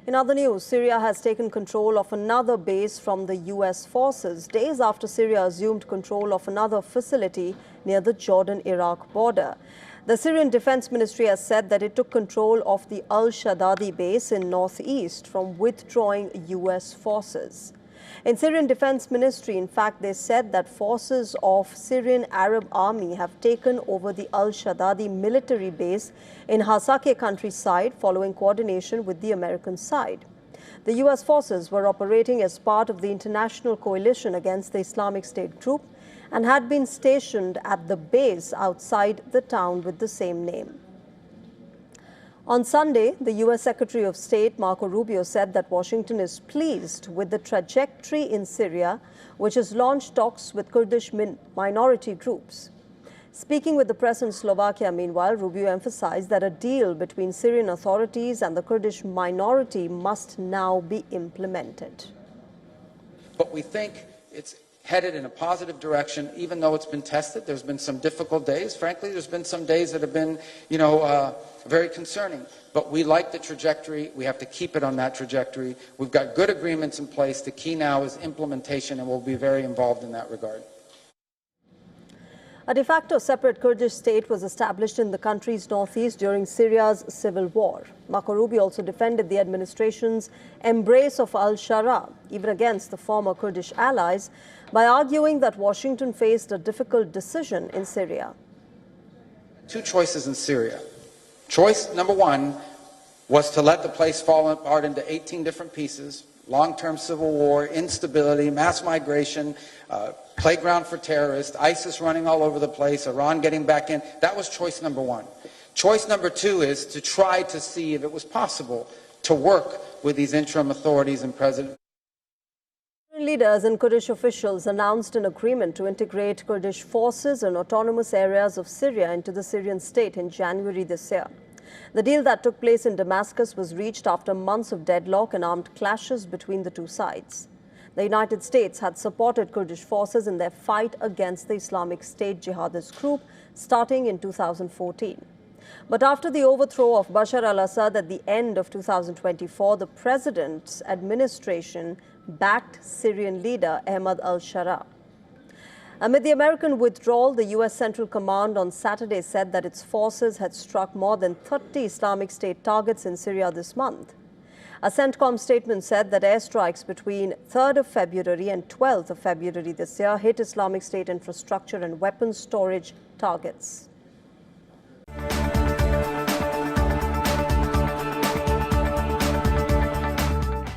In other news, Syria has taken control of another base from the U.S. forces days after Syria assumed control of another facility near the Jordan-Iraq border. The Syrian Defense Ministry has said that it took control of the al-Shaddadi base in northeast from withdrawing U.S. forces. In Syrian Defense Ministry, in fact, they said that forces of Syrian Arab Army have taken over the al-Shaddadi military base in Hasakeh countryside following coordination with the American side. The U.S. forces were operating as part of the international coalition against the Islamic State group and had been stationed at the base outside the town with the same name. On Sunday, the U.S. Secretary of State Marco Rubio said that Washington is pleased with the trajectory in Syria, which has launched talks with Kurdish minority groups. Speaking with the press in Slovakia, meanwhile, Rubio emphasized that a deal between Syrian authorities and the Kurdish minority must now be implemented. But we think it's headed in a positive direction, even though it's been tested. There's been some difficult days. Frankly, there's been some days that have been, very concerning. But we like the trajectory. We have to keep it on that trajectory. We've got good agreements in place. The key now is implementation, and we'll be very involved in that regard. A de facto separate Kurdish state was established in the country's northeast during Syria's civil war. Marco Rubio also defended the administration's embrace of al-Shara, even against the former Kurdish allies, by arguing that Washington faced a difficult decision in Syria. Two choices in Syria. Choice number one was to let the place fall apart into 18 different pieces, long-term civil war, instability, mass migration, playground for terrorists, ISIS running all over the place, Iran getting back in. That was choice number one. Choice number two is to try to see if it was possible to work with these interim authorities and President. Leaders and Kurdish officials announced an agreement to integrate Kurdish forces in autonomous areas of Syria into the Syrian state in January this year. The deal that took place in Damascus was reached after months of deadlock and armed clashes between the two sides. The United States had supported Kurdish forces in their fight against the Islamic State jihadist group starting in 2014. But after the overthrow of Bashar al-Assad at the end of 2024, the president's administration backed Syrian leader Ahmad al-Shara. Amid the American withdrawal, the U.S. Central Command on Saturday said that its forces had struck more than 30 Islamic State targets in Syria this month. A CENTCOM statement said that airstrikes between 3rd of February and 12th of February this year hit Islamic State infrastructure and weapons storage targets.